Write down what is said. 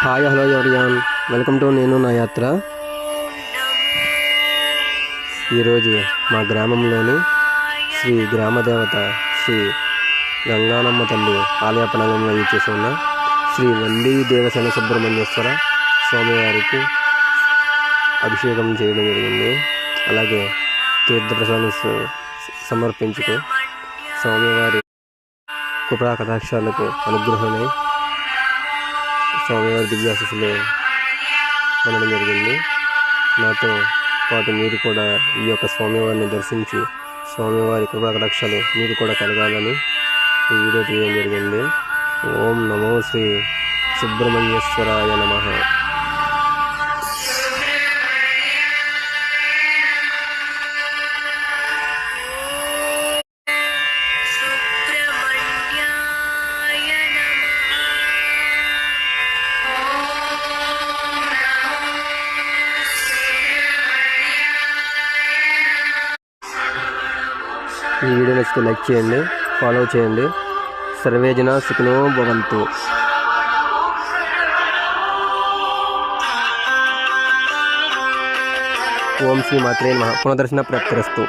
Hi hello ఎవరియాన్, welcome to నేను నా యాత్ర. ఈరోజు మా గ్రామంలోని శ్రీ గ్రామదేవత శ్రీ గంగానమ్మ తల్లి ఆలయ ప్రాంగణంలో ఇచ్చేసి ఉన్న శ్రీ వల్లి దేవసేన సుబ్రహ్మణ్యేశ్వర స్వామివారికి అభిషేకం చేయడం జరిగింది. అలాగే తీర్థప్రసాదం సమర్పించుతూ స్వామివారి కృపా కటాక్షాలకు అనుగ్రహమై స్వామివారి దివ్యాశీస్సులు పొందడం జరిగింది. నాతో పాటు మీరు కూడా ఈ యొక్క స్వామివారిని దర్శించి స్వామివారి కృపా కటాక్షాలు మీరు కూడా కలగాలని ఈ వీడియో తీయడం జరిగింది. ఓం నమో శ్రీ సుబ్రహ్మణ్యేశ్వరాయ నమః. ఈ వీడియో నచ్చితే లైక్ చేయండి, ఫాలో చేయండి. సర్వే జనా సుఖినో భవంతు. ఓం శ్రీ మాత్రే నమః. పునర్దర్శన ప్రాప్తిరస్తు.